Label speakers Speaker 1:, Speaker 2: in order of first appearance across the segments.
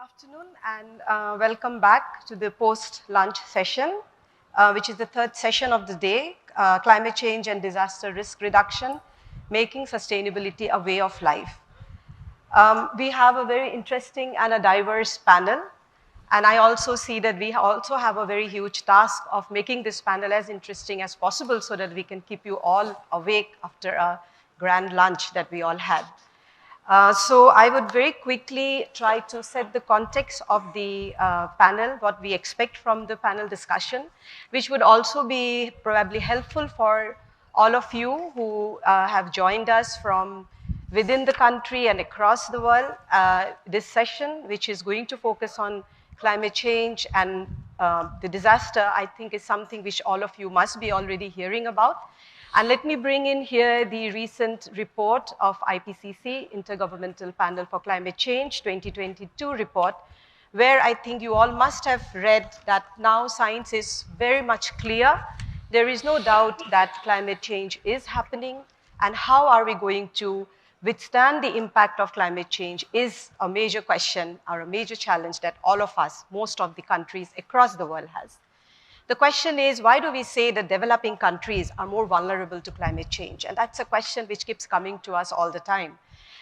Speaker 1: afternoon and welcome back to the post-lunch session, which is the third session of the day, Climate Change and Disaster Risk Reduction, Making Sustainability a Way of Life. We have a very interesting and a diverse panel, and I also see that we also have a very huge task of making this panel as interesting as possible so that we can keep you all awake after a grand lunch that we all had. So I would very quickly try to set the context of the panel, what we expect from the panel discussion, which would also be probably helpful for all of you who have joined us from within the country and across the world. This session, which is going to focus on climate change and the disaster, I think is something which all of you must be already hearing about. And let me bring in here the recent report of IPCC, Intergovernmental Panel for Climate Change 2022 report, where I think you all must have read that now science is very much clear. There is no doubt that climate change is happening, and how are we going to withstand the impact of climate change is a major question or a major challenge that all of us, most of the countries across the world has. The question is, why do we say that developing countries are more vulnerable to climate change? And that's a question which keeps coming to us all the time.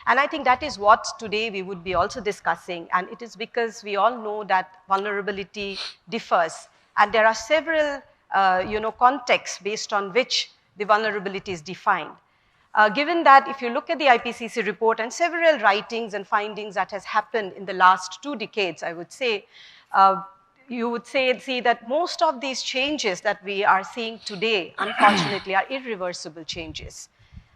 Speaker 1: And I think that is what today we would be also discussing. And it is because we all know that vulnerability differs. And there are several contexts based on which the vulnerability is defined. Given that if you look at the IPCC report and several writings and findings that has happened in the last 2 decades, I would say, you would see that most of these changes that we are seeing today, unfortunately, are irreversible changes.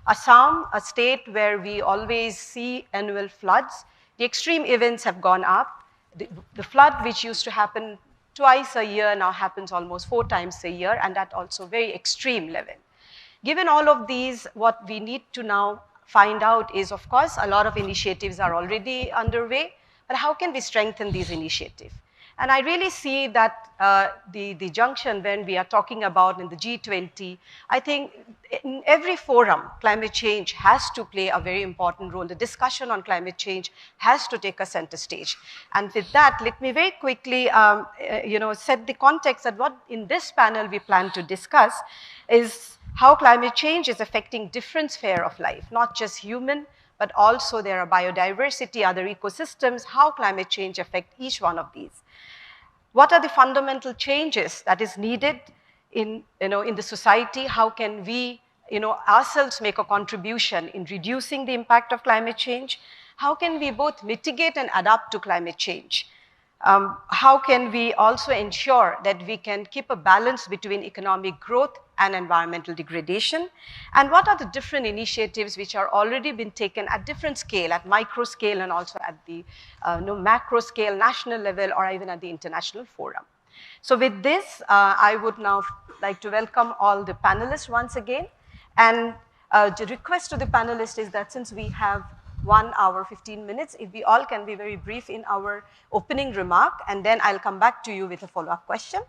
Speaker 1: Assam, a state where we always see annual floods, the extreme events have gone up. The flood, which used to happen twice a year, now happens almost 4 times a year, and at also very extreme level. Given all of these, what we need to now find out is, of course, a lot of initiatives are already underway, but how can we strengthen these initiatives? And I really see that the junction when we are talking about in the G20, I think in every forum, climate change has to play a very important role. The discussion on climate change has to take a center stage. And with that, let me very quickly set the context that what in this panel we plan to discuss is how climate change is affecting different spheres of life, not just human, but also there are biodiversity, other ecosystems, how climate change affects each one of these. What are the fundamental changes that is needed in the society? How can we ourselves make a contribution in reducing the impact of climate change? How can we both mitigate and adapt to climate change? How can we also ensure that we can keep a balance between economic growth and environmental degradation? And what are the different initiatives which are already been taken at different scale, at micro scale and also at the macro scale, national level, or even at the international forum? So with this, I would now like to welcome all the panelists once again. And the request to the panelists is that since we have 1 hour, 15 minutes, if we all can be very brief in our opening remark, and then I'll come back to you with a follow-up question.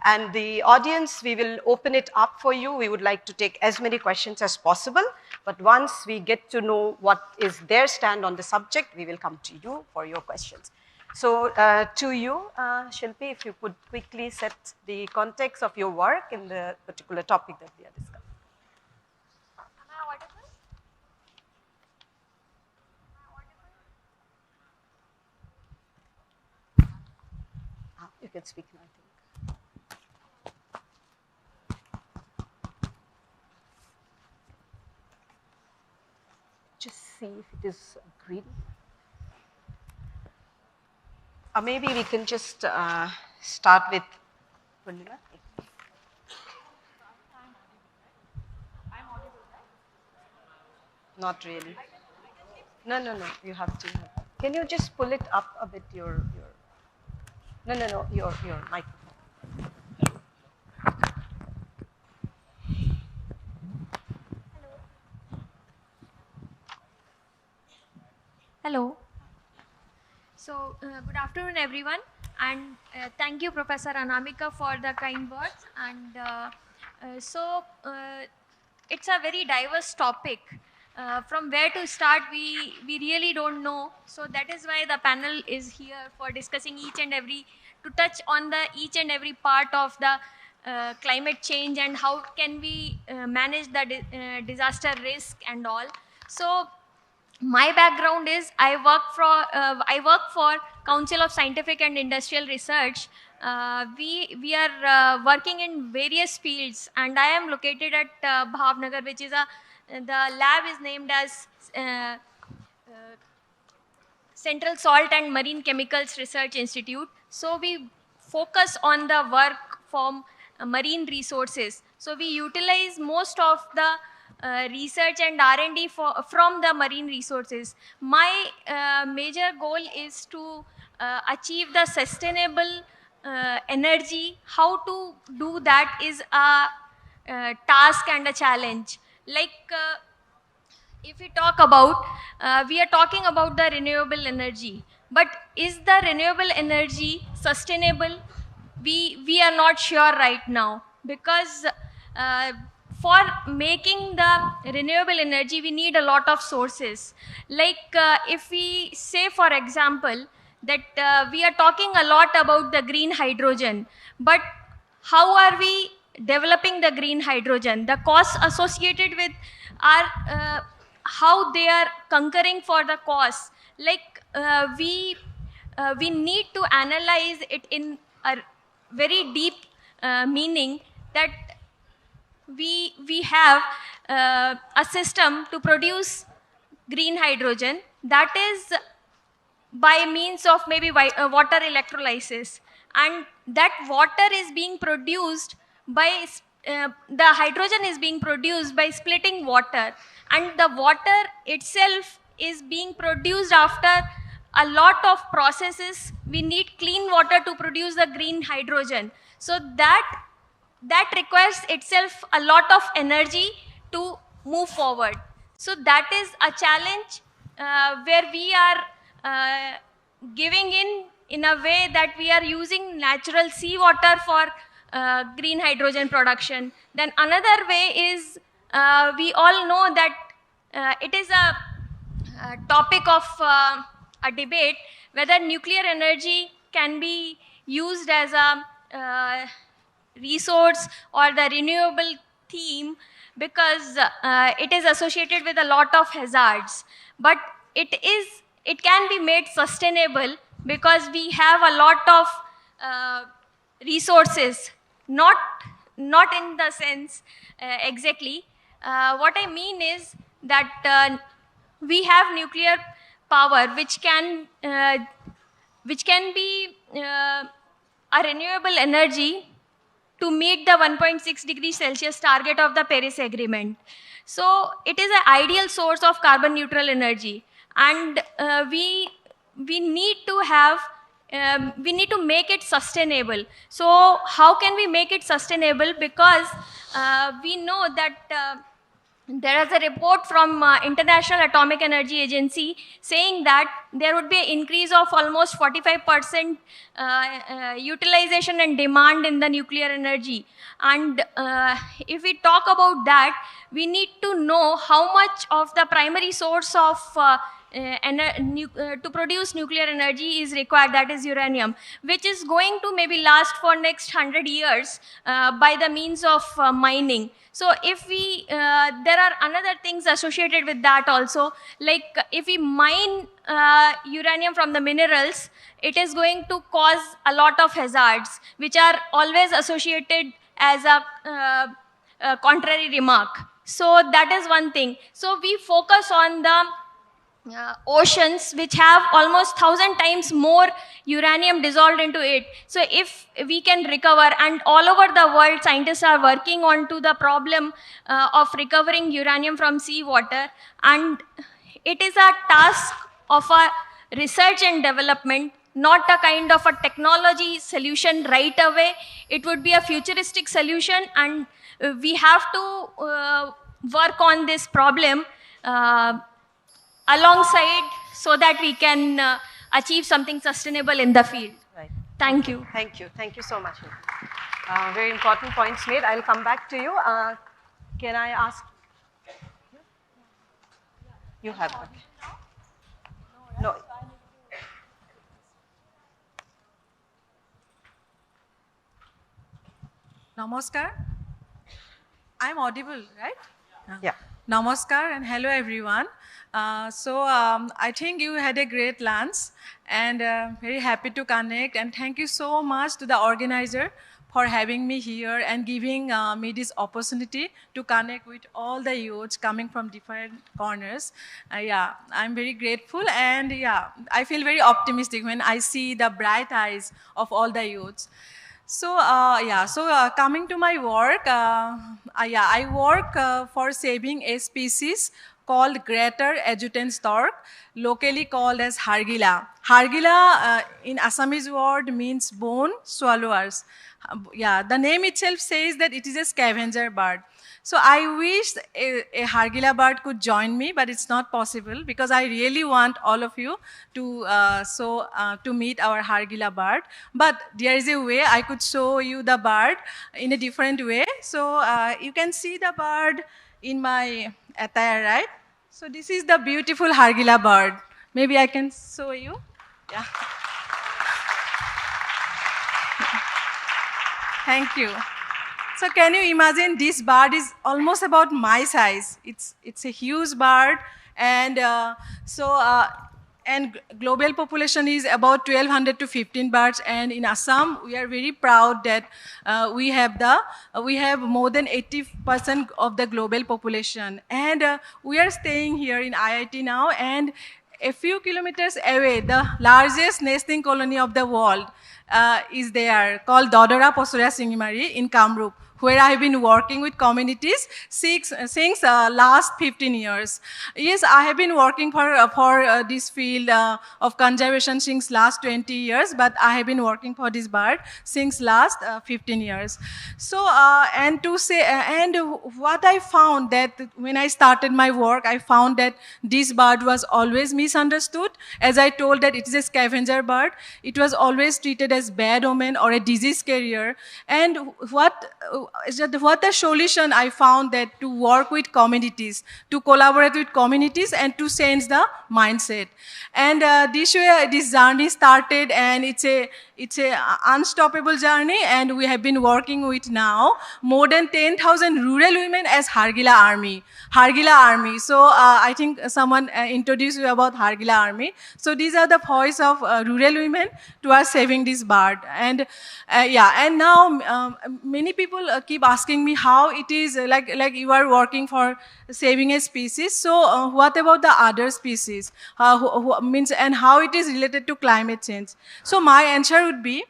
Speaker 1: And the audience, we will open it up for you. We would like to take as many questions as possible, but once we get to know what is their stand on the subject, we will come to you for your questions. So to you, Shilpi, if you could quickly set the context of your work in the particular topic that we are discussing. You can speak now, I think. Just see if it is green. Or maybe we can just start with Purnima. Not really. No, you have to. Can you just pull it up a bit, your No, your microphone.
Speaker 2: Hello. So, good afternoon, everyone, and thank you, Professor Anamika, for the kind words. And it's a very diverse topic, from where to start, we really don't know. So that is why the panel is here for discussing to touch on each and every part of the climate change and how can we manage the disaster risk and all. So my background is I work for Council of Scientific and Industrial Research. We are working in various fields, and I am located at Bhavnagar, which is the lab is named as Central Salt and Marine Chemicals Research Institute. So we focus on the work from marine resources. So we utilize most of the research and R&D from the marine resources. My major goal is to achieve the sustainable energy. How to do that is a task and a challenge. Like if we talk about, we are talking about the renewable energy, but is the renewable energy sustainable? We are not sure right now, because for making the renewable energy, we need a lot of sources. Like if we say, for example, that we are talking a lot about the green hydrogen, but how are we developing the green hydrogen? The costs associated with are how they are conquering for the costs. Like we need to analyze it in a very deep meaning, that we have a system to produce green hydrogen, that is by means of maybe water electrolysis, and that water is being produced by the hydrogen is being produced by splitting water, and the water itself is being produced after a lot of processes. We need clean water to produce the green hydrogen. So that requires itself a lot of energy to move forward. So that is a challenge where we are giving in a way that we are using natural seawater for green hydrogen production. Then another way is we all know that it is a topic of a debate whether nuclear energy can be used as a resource or the renewable theme, because it is associated with a lot of hazards. But it can be made sustainable because we have a lot of resources, not in the sense exactly. What I mean is that we have nuclear power which can be a renewable energy to meet the 1.6 degrees Celsius target of the Paris Agreement. So it is an ideal source of carbon neutral energy, and we need to have we need to make it sustainable. So how can we make it sustainable? Because we know that there is a report from International Atomic Energy Agency saying that there would be an increase of almost 45% utilization and demand in the nuclear energy. And if we talk about that, we need to know how much of the primary source of to produce nuclear energy is required, that is uranium, which is going to maybe last for next 100 years by the means of mining. So if we, there are another things associated with that also, like if we mine uranium from the minerals, it is going to cause a lot of hazards, which are always associated as a contrary remark. So that is one thing. So we focus on the oceans, which have almost 1,000 times more uranium dissolved into it. So if we can recover, and all over the world scientists are working on to the problem of recovering uranium from seawater, and it is a task of a research and development, not a kind of a technology solution right away. It would be a futuristic solution, and we have to work on this problem alongside, so that we can achieve something sustainable in the field.
Speaker 1: Right.
Speaker 2: Thank you.
Speaker 1: Thank you. Thank you so much. Very important points made. I'll come back to you. Can I ask? You have, okay. No.
Speaker 3: Namaskar. I'm audible, right?
Speaker 1: Yeah.
Speaker 3: Namaskar and hello everyone. I think you had a great lunch and very happy to connect, and thank you so much to the organizer for having me here and giving me this opportunity to connect with all the youths coming from different corners. Yeah, I'm very grateful, and yeah, I feel very optimistic when I see the bright eyes of all the youths. Coming to my work, I work for saving a species called greater adjutant stork, locally called as hargila. Hargila in Assamese word means bone swallowers. Yeah, the name itself says that it is a scavenger bird. So I wish a hargila bird could join me, but it's not possible because I really want all of you to meet our hargila bird. But there is a way I could show you the bird in a different way. So you can see the bird in my attire, right? So this is the beautiful hargila bird. Maybe I can show you. Yeah. Thank you. So can you imagine, this bird is almost about my size. It's a huge bird, and global population is about 1,200 to 15 birds. And in Assam, we are very proud that we have more than 80% of the global population. And we are staying here in IIT now, and a few kilometers away, the largest nesting colony of the world is there, called Dodora Posura Singimari in Kamrup, where I have been working with communities since last 15 years. Yes, I have been working for this field of conservation since last 20 years, but I have been working for this bird since last 15 years. So, what I found that when I started my work, I found that this bird was always misunderstood. As I told that it is a scavenger bird, it was always treated as bad omen or a disease carrier. And what the solution I found, that to work with communities, to collaborate with communities, and to change the mindset. And this way, this journey started, and it's a unstoppable journey. And we have been working with now more than 10,000 rural women as Hargila Army. Hargila Army. So I think someone introduced you about Hargila Army. So these are the voice of rural women to us saving this bird. And and now many people keep asking me how it is like you are working for saving a species. So what about the other species? And how it is related to climate change? So my answer would be,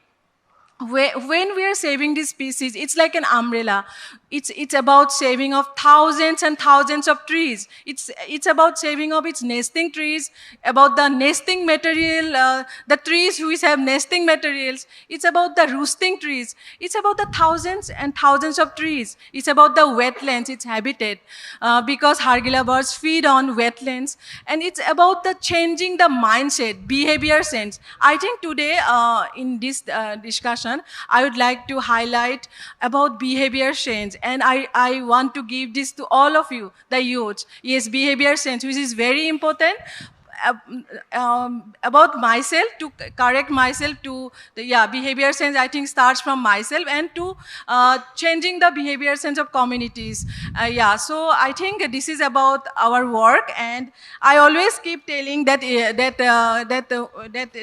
Speaker 3: when we are saving this species, it's like an umbrella. It's about saving of thousands and thousands of trees. It's about saving of its nesting trees, about the nesting material, the trees which have nesting materials. It's about the roosting trees. It's about the thousands and thousands of trees. It's about the wetlands, its habitat, because Hargila birds feed on wetlands. And it's about the changing the mindset, behavior sense. I think today in this discussion, I would like to highlight about behavior change. And I want to give this to all of you, the youth. Yes, behavior sense, which is very important. About myself, to correct myself to behavior sense, I think starts from myself, and to changing the behavior sense of communities. So I think this is about our work, and I always keep telling that that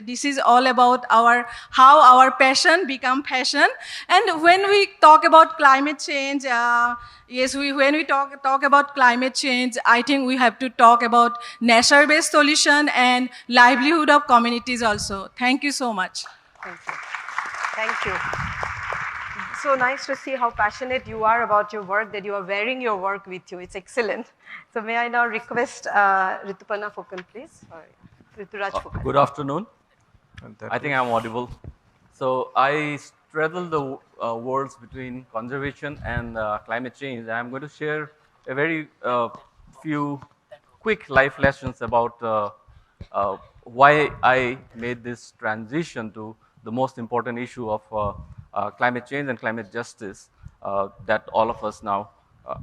Speaker 3: this is all about how our passion become passion. And when we talk about climate change, when we talk about climate change, I think we have to talk about nature-based solution and livelihood of communities also. Thank you so much.
Speaker 1: Thank you. Thank you. So nice to see how passionate you are about your work, that you are wearing your work with you. It's excellent. So may I now request Rituparna Phukan, please? Rituraj Phukan.
Speaker 4: Good afternoon. I think I'm audible. So I straddle the worlds between conservation and climate change. I'm going to share a very few quick life lessons about why I made this transition to the most important issue of climate change and climate justice that all of us now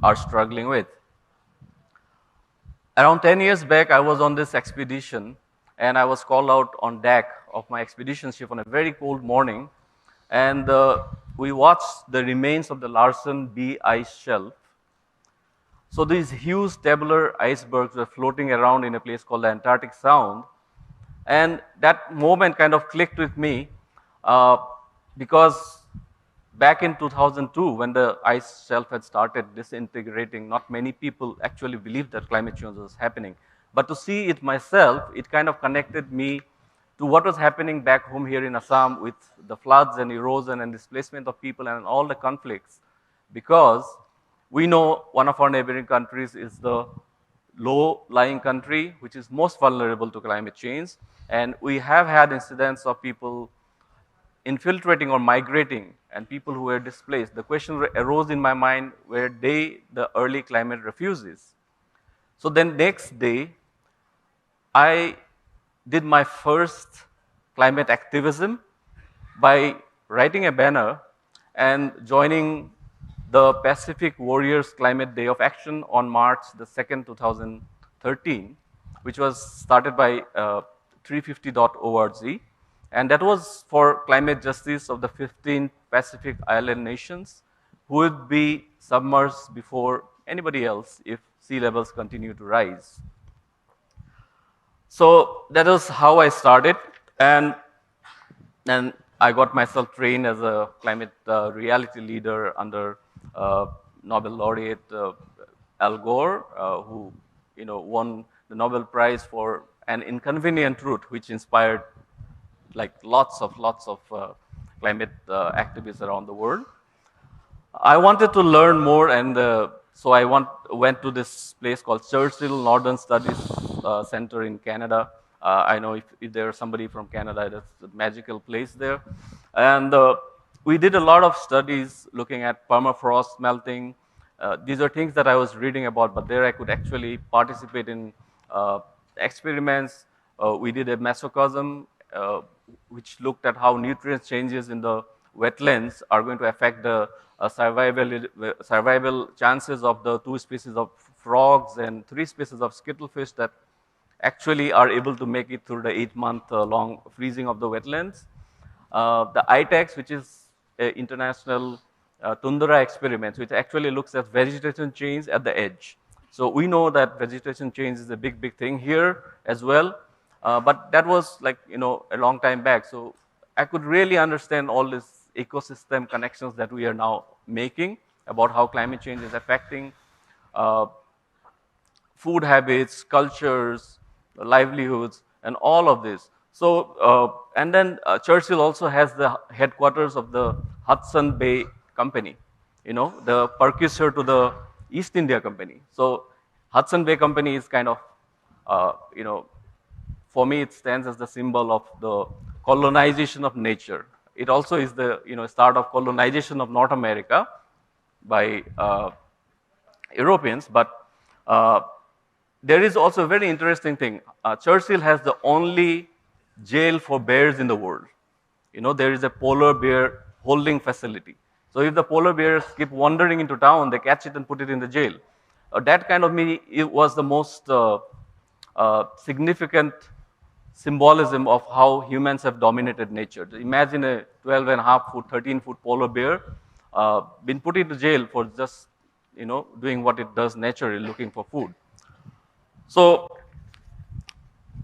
Speaker 4: are struggling with. Around 10 years back, I was on this expedition, and I was called out on deck of my expedition ship on a very cold morning, and we watched the remains of the Larsen B ice shelf. So these huge tabular icebergs were floating around in a place called the Antarctic Sound, and that moment kind of clicked with me because back in 2002, when the ice shelf had started disintegrating, not many people actually believed that climate change was happening. But to see it myself, it kind of connected me to what was happening back home here in Assam with the floods and erosion and displacement of people and all the conflicts. Because we know one of our neighboring countries is the low-lying country, which is most vulnerable to climate change. And we have had incidents of people infiltrating or migrating and people who were displaced. The question arose in my mind, were they the early climate refugees? So then next day, I did my first climate activism by writing a banner and joining the Pacific Warriors Climate Day of Action on March the 2nd, 2013, which was started by 350.org. And that was for climate justice of the 15 Pacific Island nations who would be submerged before anybody else if sea levels continue to rise. So that was how I started, and then I got myself trained as a climate reality leader under Nobel laureate Al Gore, who won the Nobel Prize for an inconvenient truth, which inspired like lots of climate activists around the world. I wanted to learn more, and so I went to this place called Churchill Northern Studies Center in Canada. I know if there's somebody from Canada, that's a magical place there. And we did a lot of studies looking at permafrost melting. These are things that I was reading about, but there I could actually participate in experiments. We did a mesocosm, which looked at how nutrient changes in the wetlands are going to affect the survival chances of the 2 species of frogs and 3 species of skittlefish that actually are able to make it through the 8-month long freezing of the wetlands. The ITEX, which is international tundra experiments, which actually looks at vegetation change at the edge. So we know that vegetation change is a big thing here as well. But that was like, a long time back. So I could really understand all these ecosystem connections that we are now making about how climate change is affecting food habits, cultures, livelihoods, and all of this. So, and then Churchill also has the headquarters of the Hudson Bay Company, the precursor to the East India Company. So Hudson Bay Company is kind of, for me, it stands as the symbol of the colonization of nature. It also is the start of colonization of North America by Europeans. But there is also a very interesting thing. Churchill has the only jail for bears in the world. There is a polar bear holding facility. So if the polar bears keep wandering into town, they catch it and put it in the jail. That kind of it was the most significant symbolism of how humans have dominated nature. Imagine a 12.5-foot, 13-foot polar bear been put into jail for just doing what it does naturally, looking for food. So,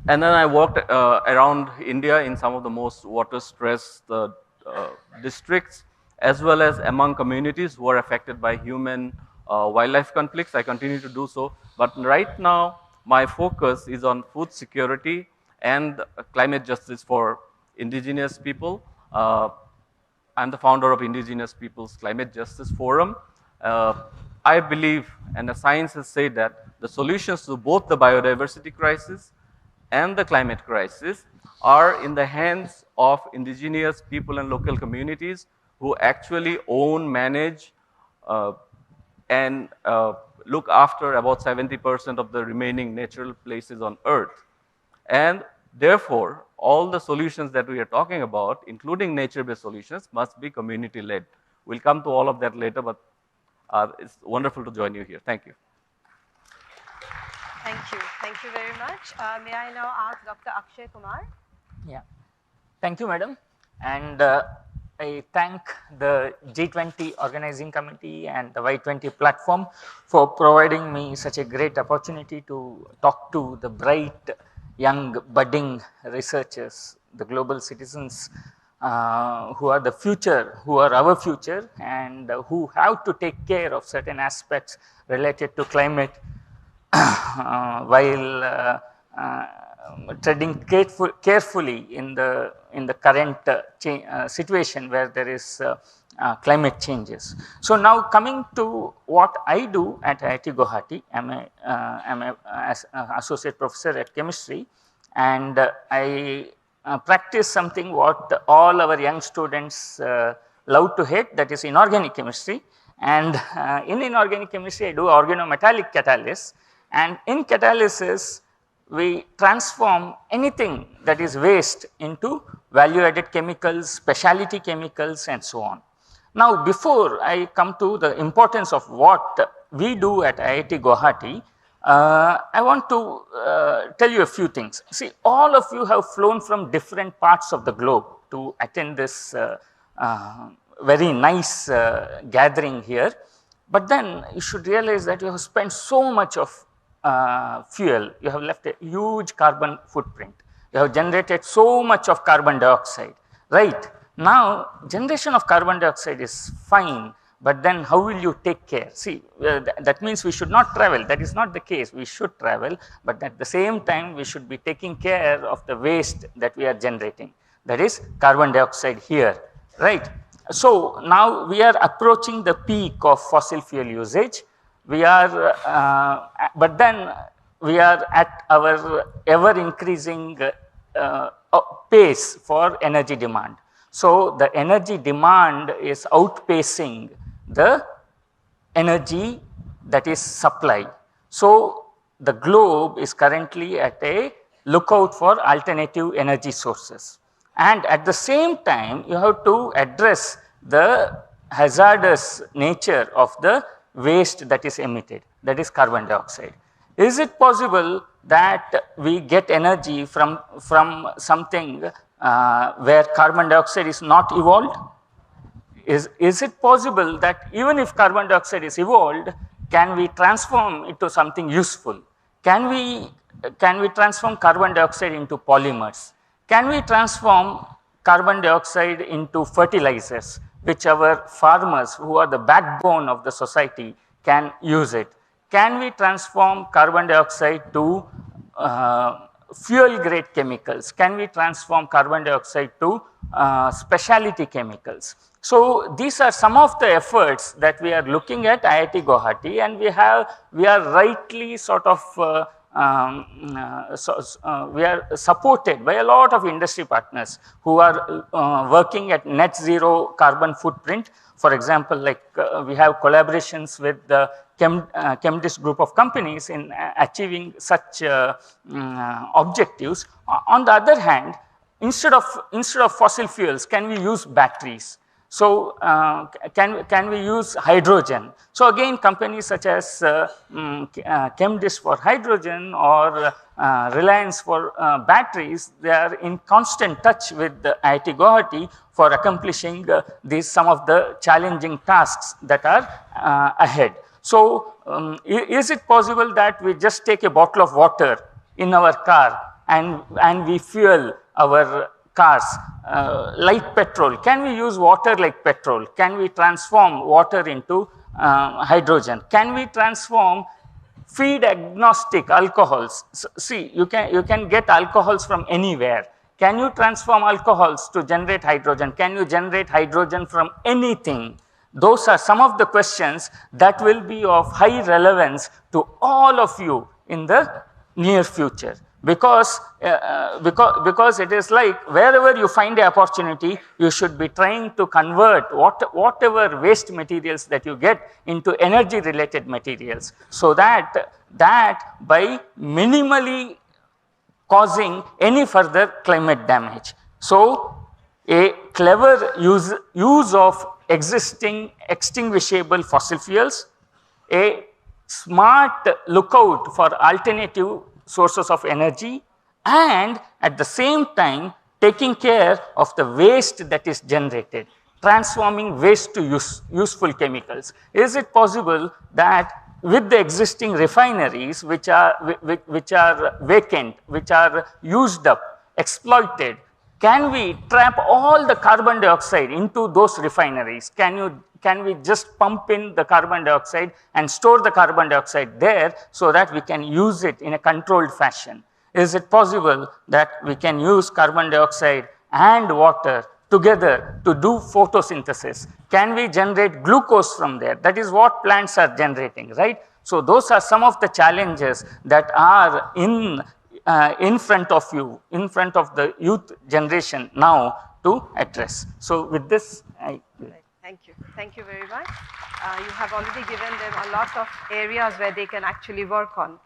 Speaker 4: and then I walked around India in some of the most water-stressed districts, as well as among communities who are affected by human wildlife conflicts. I continue to do so, but right now my focus is on food security and climate justice for indigenous people. I'm the founder of Indigenous Peoples Climate Justice Forum. I believe, and the science has said that the solutions to both the biodiversity crisis and the climate crisis are in the hands of indigenous people and local communities who actually own, manage, and look after about 70% of the remaining natural places on Earth. And therefore, all the solutions that we are talking about, including nature-based solutions, must be community-led. We'll come to all of that later, but it's wonderful to join you here. Thank you.
Speaker 1: Thank you very much. May I now ask Dr. Akshay Kumar?
Speaker 5: Yeah, thank you, madam. And I thank the G20 organizing committee and the Y20 platform for providing me such a great opportunity to talk to the bright young budding researchers, the global citizens who are the future, who are our future, and who have to take care of certain aspects related to climate while treading carefully in the current situation where there is climate changes. So now coming to what I do at IIT Guwahati, I am a associate professor at chemistry, and I practice something what all our young students love to hate, that is inorganic chemistry. And in inorganic chemistry I do organometallic catalysis, and in catalysis we transform anything that is waste into value added chemicals, specialty chemicals, and so on. Now before I come to the importance of what we do at IIT Guwahati, I want to tell you a few things. See, all of you have flown from different parts of the globe to attend this very nice gathering here, but then you should realize that you have spent so much of fuel, you have left a huge carbon footprint, you have generated so much of carbon dioxide, right? Now generation of carbon dioxide is fine, but then how will you take care? See, that means we should not travel. That is not the case. We should travel, but at the same time we should be taking care of the waste that we are generating, that is carbon dioxide here, right? So now we are approaching the peak of fossil fuel usage. We are, but then we are at our ever increasing pace for energy demand. So the energy demand is outpacing the energy that is supply. So the globe is currently at a lookout for alternative energy sources. And at the same time, you have to address the hazardous nature of the waste that is emitted, that is carbon dioxide. Is it possible that we get energy from something where carbon dioxide is not evolved? Is it possible that even if carbon dioxide is evolved, can we transform it to something useful? Can we transform carbon dioxide into polymers? Can we transform carbon dioxide into fertilizers, which our farmers, who are the backbone of the society, can use it? Can we transform carbon dioxide to fuel grade chemicals? Can we transform carbon dioxide to specialty chemicals? So these are some of the efforts that we are looking at IIT Guwahati, and we are rightly sort of we are supported by a lot of industry partners who are working at net zero carbon footprint. For example, like we have collaborations with the Chemdist group of companies in achieving such objectives. On the other hand, instead of fossil fuels, can we use batteries? So can we use hydrogen? So again, companies such as Chemdist for hydrogen or Reliance for batteries, they are in constant touch with the IIT Guwahati for accomplishing some of the challenging tasks that are ahead. So is it possible that we just take a bottle of water in our car and we fuel our cars, like petrol? Can we use water like petrol? Can we transform water into hydrogen? Can we transform feed agnostic alcohols? So, see, you can get alcohols from anywhere. Can you transform alcohols to generate hydrogen? Can you generate hydrogen from anything? Those are some of the questions that will be of high relevance to all of you in the near future. Because it is like wherever you find an opportunity, you should be trying to convert whatever waste materials that you get into energy related materials, so that by minimally causing any further climate damage. So a clever use of existing extinguishable fossil fuels, a smart lookout for alternative sources of energy, and at the same time taking care of the waste that is generated, transforming waste to useful chemicals. Is it possible that with the existing refineries which are vacant, which are used up, exploited, can we trap all the carbon dioxide into those refineries? Can we just pump in the carbon dioxide and store the carbon dioxide there so that we can use it in a controlled fashion? Is it possible that we can use carbon dioxide and water together to do photosynthesis? Can we generate glucose from there? That is what plants are generating, right? So those are some of the challenges that are in front of you, in front of the youth generation now to address. So with this,
Speaker 1: Thank you. Thank you very much. You have already given them a lot of areas where they can actually work on.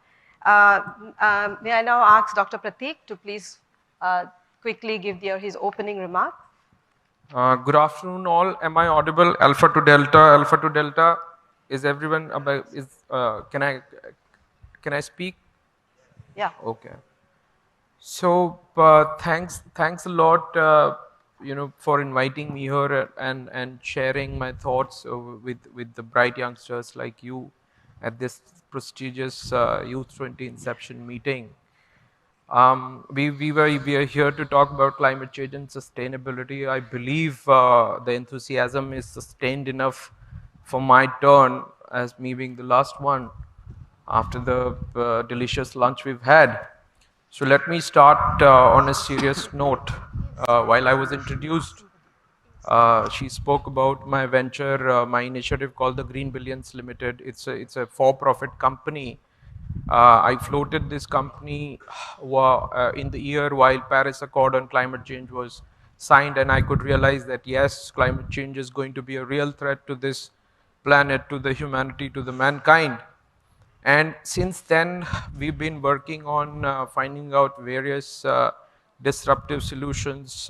Speaker 1: May I now ask Dr. Prateek to please quickly give his opening remark?
Speaker 6: Good afternoon, all. Am I audible? Alpha to Delta, Alpha to Delta. Is everyone about? Can I speak?
Speaker 1: Yeah.
Speaker 6: Okay. So thanks a lot, for inviting me here and sharing my thoughts with the bright youngsters like you at this prestigious Youth20 Inception meeting. We are here to talk about climate change and sustainability. I believe the enthusiasm is sustained enough for my turn as me being the last one after the delicious lunch we've had. So let me start on a serious note. While I was introduced, she spoke about my venture, my initiative called the Green Billions Limited. It's a for-profit company. I floated this company in the year while Paris Accord on climate change was signed, and I could realize that yes, climate change is going to be a real threat to this planet, to the humanity, to the mankind. And since then, we've been working on finding out various disruptive solutions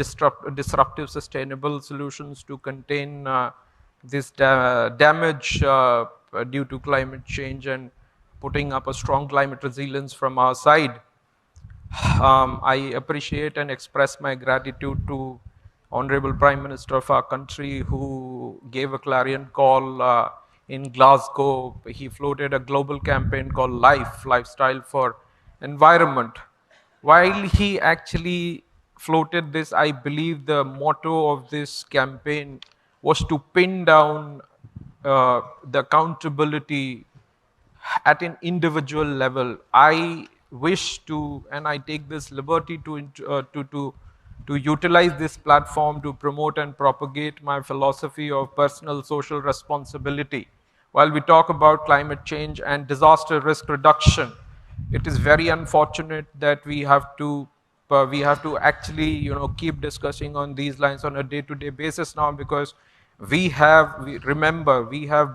Speaker 6: disruptive sustainable solutions to contain this damage due to climate change and putting up a strong climate resilience from our side. I appreciate and express my gratitude to Honorable Prime Minister of our country who gave a clarion call in Glasgow. He floated a global campaign called Lifestyle for Environment. While he actually floated this, I believe the motto of this campaign was to pin down the accountability at an individual level. I wish to, and I take this liberty to utilize this platform to promote and propagate my philosophy of personal social responsibility. While we talk about climate change and disaster risk reduction, it is very unfortunate that we have to actually keep discussing on these lines on a day-to-day basis now, because we have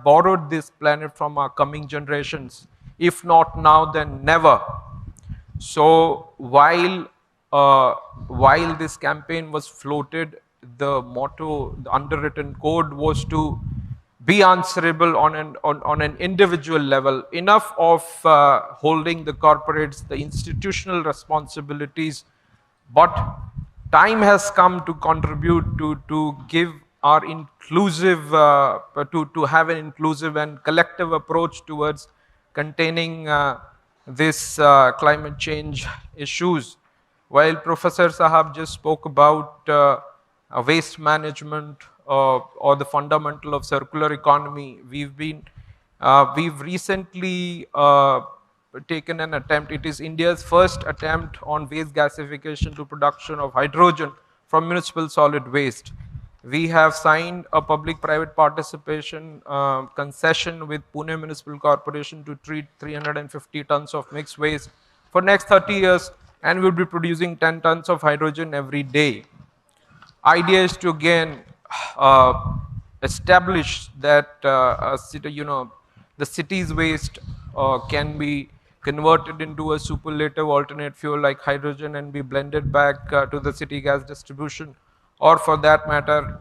Speaker 6: borrowed this planet from our coming generations. If not now, then never. So while this campaign was floated, the motto, the underwritten code was to be answerable on an individual level. Enough of holding the corporates, the institutional responsibilities, but time has come to contribute to give our inclusive, to have an inclusive and collective approach towards containing this climate change issues. While Professor Sahab just spoke about waste management or the fundamental of circular economy, we've recently taken an attempt. It is India's first attempt on waste gasification to production of hydrogen from municipal solid waste. We have signed a public-private participation concession with Pune Municipal Corporation to treat 350 tons of mixed waste for next 30 years, and we'll be producing 10 tons of hydrogen every day. Idea is to again establish that the city's waste can be converted into a superlative alternate fuel like hydrogen and be blended back to the city gas distribution, or for that matter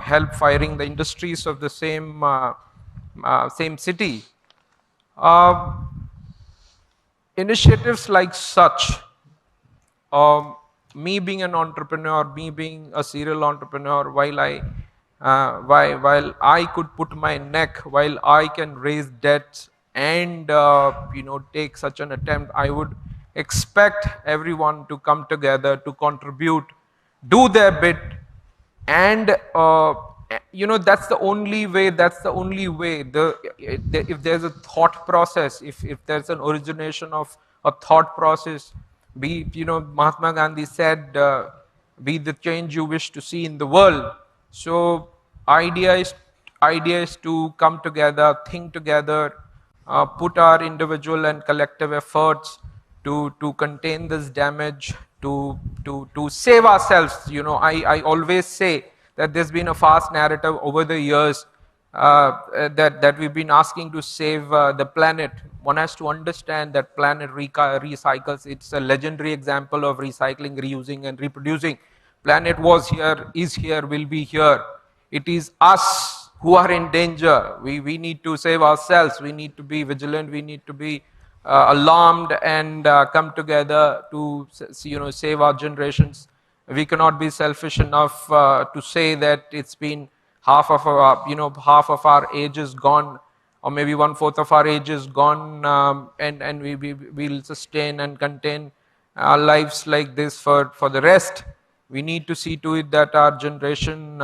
Speaker 6: help firing the industries of the same same city. Initiatives like such, me being an entrepreneur, me being a serial entrepreneur, while I could put my neck, while I can raise debts and take such an attempt, I would expect everyone to come together to contribute, do their bit, and that's the only way. If there's a thought process, if there's an origination of a thought process, be Mahatma Gandhi said, be the change you wish to see in the world. So idea is to come together, think together, put our individual and collective efforts to contain this damage, to save ourselves. I always say that there's been a fast narrative over the years that we've been asking to save the planet. One has to understand that planet recycles. It's a legendary example of recycling, reusing, and reproducing. Planet was here, is here, will be here. It is us who are in danger. We need to save ourselves. We need to be vigilant. We need to be alarmed and come together to save our generations. We cannot be selfish enough to say that it's been half of our age is gone, or maybe 1/4 of our age is gone, and we'll sustain and contain our lives like this for the rest. We need to see to it that our generation,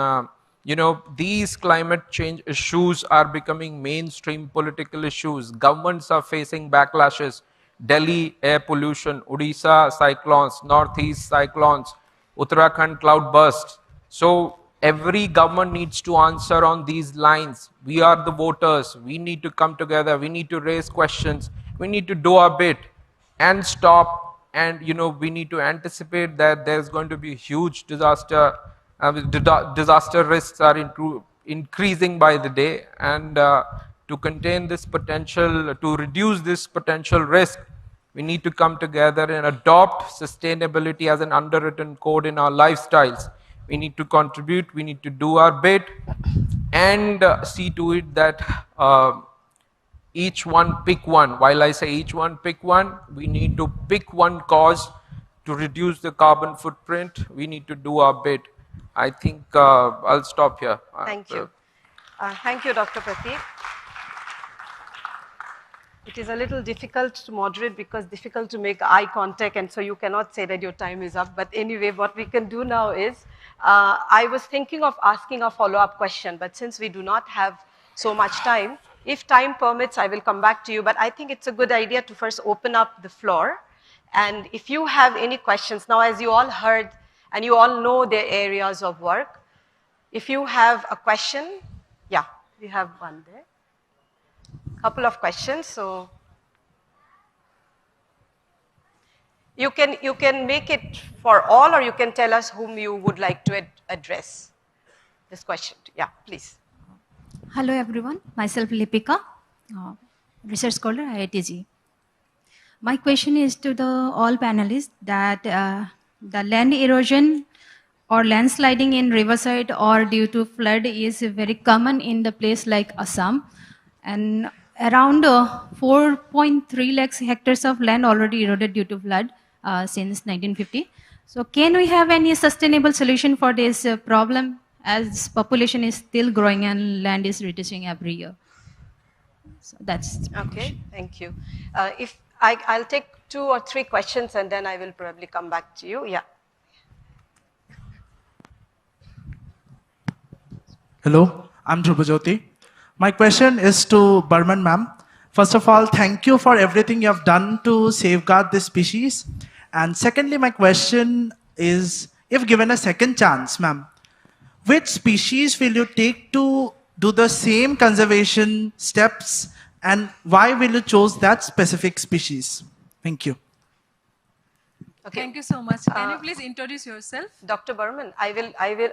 Speaker 6: these climate change issues are becoming mainstream political issues. Governments are facing backlashes. Delhi air pollution, Odisha cyclones, Northeast cyclones, Uttarakhand cloud bursts. So every government needs to answer on these lines. We are the voters. We need to come together. We need to raise questions. We need to do our bit and stop. And we need to anticipate that there's going to be huge disaster. Disaster risks are increasing by the day, and to contain this potential, to reduce this potential risk, we need to come together and adopt sustainability as an underwritten code in our lifestyles. We need to contribute, we need to do our bit, and see to it that each one pick one. While I say each one pick one, we need to pick one cause to reduce the carbon footprint. We need to do our bit. I think I'll stop here.
Speaker 1: Thank you. Thank you, Dr. Prateek. It is a little difficult to moderate because difficult to make eye contact, and so you cannot say that your time is up. But anyway, what we can do now is, I was thinking of asking a follow-up question, but since we do not have so much time, if time permits, I will come back to you. But I think it's a good idea to first open up the floor. And if you have any questions, now as you all heard, and you all know their areas of work, if you have a question, yeah, we have one there. Couple of questions, so you can make it for all, or you can tell us whom you would like to address this question to. Yeah, please.
Speaker 7: Hello everyone, myself Lipika, research scholar IITG. My question is to all panelists that the land erosion or landsliding in riverside or due to flood is very common in the place like Assam, and around 4.3 lakhs hectares of land already eroded due to flood since 1950. So can we have any sustainable solution for this problem, as population is still growing and land is reducing every year? So that's
Speaker 1: okay. Thank you. If I'll take 2 or 3 questions and then I will probably come back to you. Yeah.
Speaker 8: Hello, I'm Jyoti. My question is to Burman ma'am. First of all, thank you for everything you have done to safeguard this species. And secondly, my question is, if given a second chance, ma'am, which species will you take to do the same conservation steps, and why will you choose that specific species? Thank you.
Speaker 3: Okay. Thank you so much. Can you please introduce yourself?
Speaker 1: Dr. Burman, I will,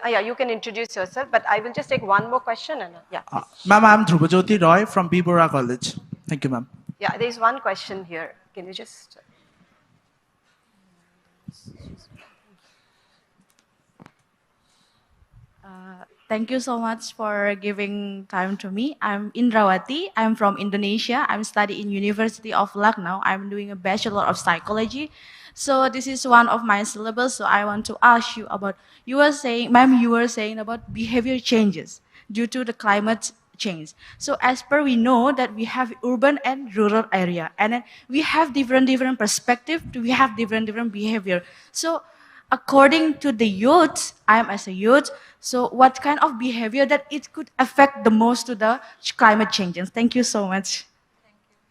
Speaker 1: yeah, you can introduce yourself, but I will just take one more question. And yeah.
Speaker 8: Ma'am, I'm Jyoti Roy from B. Bora College. Thank you, ma'am.
Speaker 1: Yeah, there's one question here. Can you just...
Speaker 9: Thank you so much for giving time to me. I'm Indrawati. I'm from Indonesia. I'm studying in University of Lucknow. I'm doing a Bachelor of Psychology. So this is one of my syllabus. So I want to ask you about, you were saying, ma'am, you were saying about behavior changes due to the climate change. So as per we know that we have urban and rural area, and then we have different perspective, we have different behavior. So according to the youth, I am as a youth, so what kind of behavior that it could affect the most to the climate changes? Thank you so much.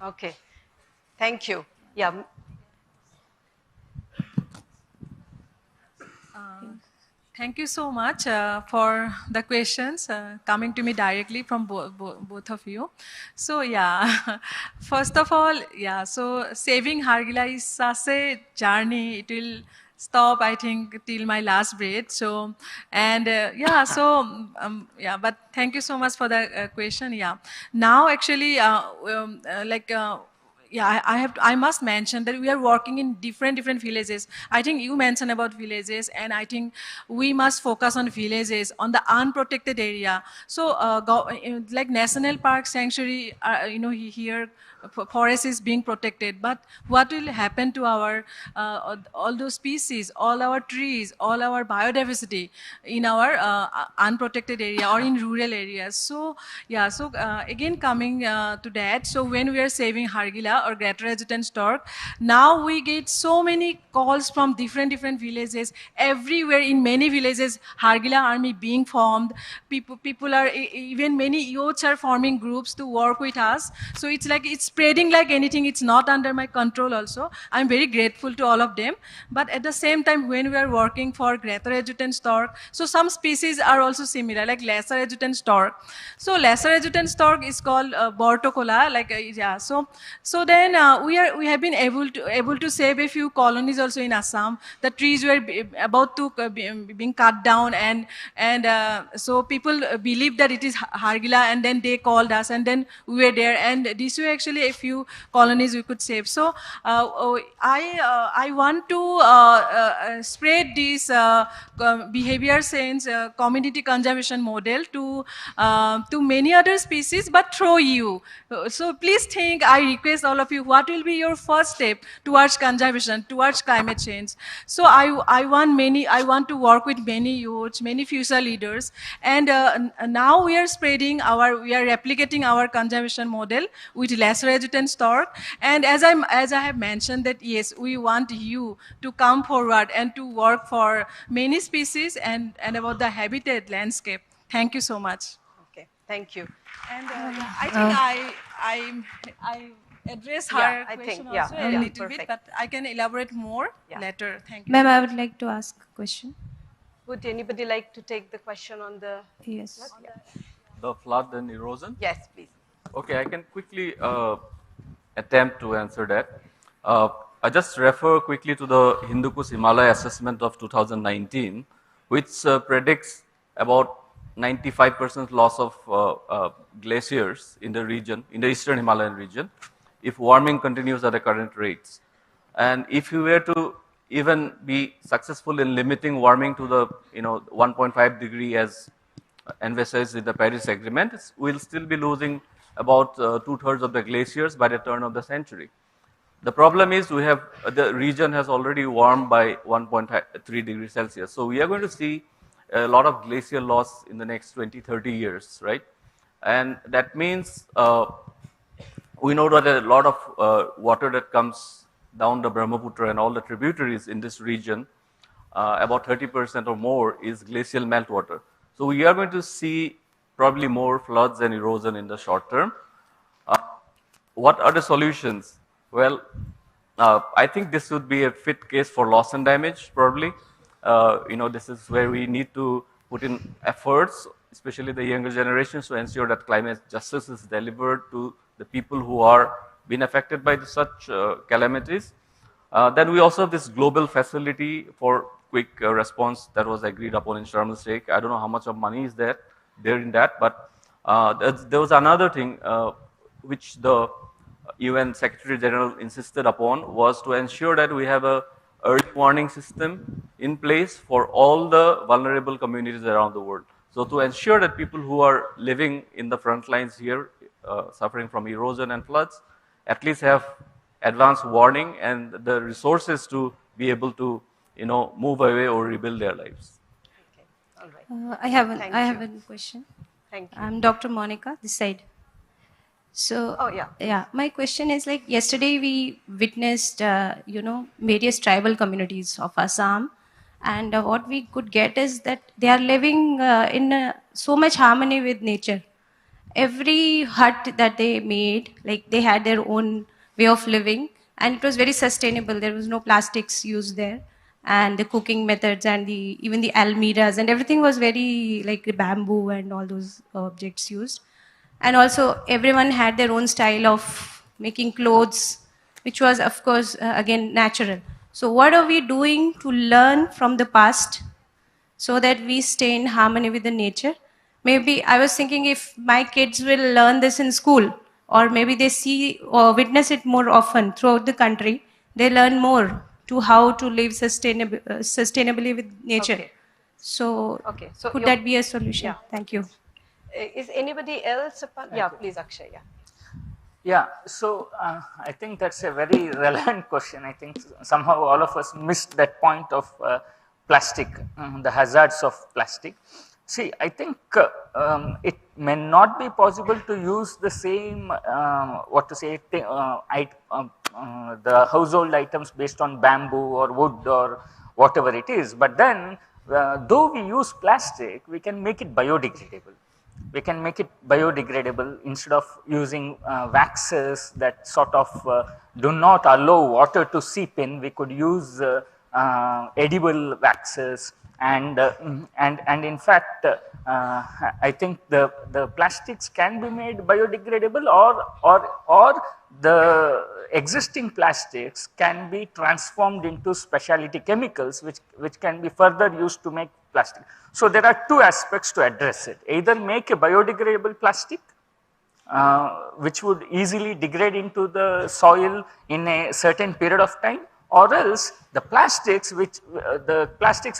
Speaker 1: Okay, thank you. Yeah.
Speaker 3: Thank you so much for the questions coming to me directly from both of you. So yeah, first of all, yeah, so saving Hargila is such a journey. It will stop, I think, till my last breath. So, and yeah, so, yeah, but thank you so much for the question. Yeah, now actually, yeah, I must mention that we are working in different villages. I think you mentioned about villages, and I think we must focus on villages, on the unprotected area. So, like national park sanctuary, you know, here forest is being protected, but what will happen to our all those species, all our trees, all our biodiversity in our unprotected area or in rural areas? So yeah, so again coming to that, so when we are saving Hargila or greater adjutant stork, now we get so many calls from different villages. Everywhere in many villages, Hargila army being formed. People are, even many youths are forming groups to work with us. So it's like, it's spreading like anything. It's not under my control also. I'm very grateful to all of them. But at the same time, when we are working for greater adjutant stork, so some species are also similar, like lesser adjutant stork. So lesser adjutant stork is called Bortocola, like yeah. So then we have been able to save a few colonies also in Assam. The trees were about to being cut down, and so people believed that it is Hargila, and then they called us, and then we were there, and this way actually a few colonies we could save. So I want to spread this behavior sense community conservation model to many other species, but through you. So please think, I request all of you, what will be your first step towards conservation, towards climate change? So I want to work with many youths, many future leaders, and now we are replicating our conservation model with lesser adjutant stork. And as I have mentioned that yes, we want you to come forward and to work for many species and about the habitat landscape. Thank you so much.
Speaker 1: Okay, thank you.
Speaker 3: And I think I address her question also a little bit, but I can elaborate more later. Thank you.
Speaker 10: Ma'am, I would like to ask a question.
Speaker 1: Would anybody like to take the question on the...
Speaker 10: Yes.
Speaker 4: The flood and erosion?
Speaker 1: Yes, please.
Speaker 4: Okay, I can quickly attempt to answer that. I just refer quickly to the Hindu Kush Himalaya assessment of 2019, which predicts about 95% loss of glaciers in the region, in the eastern Himalayan region, if warming continues at the current rates. And if you were to even be successful in limiting warming to the 1.5 degree as envisaged in the Paris Agreement, we'll still be losing about 2/3 of the glaciers by the turn of the century. The problem is the region has already warmed by 1.3 degrees Celsius. So we are going to see a lot of glacial loss in the next 20, 30 years, right? And that means we know that a lot of water that comes down the Brahmaputra and all the tributaries in this region, about 30% or more is glacial meltwater. So we are going to see probably more floods and erosion in the short term. What are the solutions? Well, I think this would be a fit case for loss and damage, probably. This is where we need to put in efforts, especially the younger generations, to ensure that climate justice is delivered to the people who are being affected by such calamities. Then we also have this global facility for quick response that was agreed upon in Sharm el-Sheikh. I don't know how much of money is there in that, but there was another thing which the UN Secretary General insisted upon, was to ensure that we have a early warning system in place for all the vulnerable communities around the world. So to ensure that people who are living in the front lines here, suffering from erosion and floods, at least have advanced warning and the resources to be able to, move away or rebuild their lives.
Speaker 1: Okay. All right.
Speaker 10: I have a question.
Speaker 1: Thank you.
Speaker 10: I'm Dr. Monica, this side. So, my question is like yesterday we witnessed, various tribal communities of Assam, and what we could get is that they are living in so much harmony with nature. Every hut that they made, like they had their own way of living, and it was very sustainable. There was no plastics used there, and the cooking methods and even the almiras and everything was very like bamboo and all those objects used. And also everyone had their own style of making clothes, which was of course again natural. So what are we doing to learn from the past so that we stay in harmony with the nature? Maybe I was thinking if my kids will learn this in school, or maybe they see or witness it more often throughout the country, they learn more to how to live sustainably with nature.
Speaker 1: Okay.
Speaker 10: So,
Speaker 1: So
Speaker 10: could that be a solution?
Speaker 1: Yeah.
Speaker 10: Thank you.
Speaker 1: Is anybody else? Yeah, please, Akshay. Yeah.
Speaker 5: Yeah, so I think that's a very relevant question. I think somehow all of us missed that point of plastic, the hazards of plastic. See, I think it may not be possible to use the same, the household items based on bamboo or wood or whatever it is. But then, though we use plastic, we can make it biodegradable. We can make it biodegradable instead of using waxes that sort of do not allow water to seep in. We could use edible waxes, and in fact, I think the plastics can be made biodegradable, or the existing plastics can be transformed into specialty chemicals which can be further used to make plastic. So there are two aspects to address it. Either make a biodegradable plastic which would easily degrade into the soil in a certain period of time, or else the plastics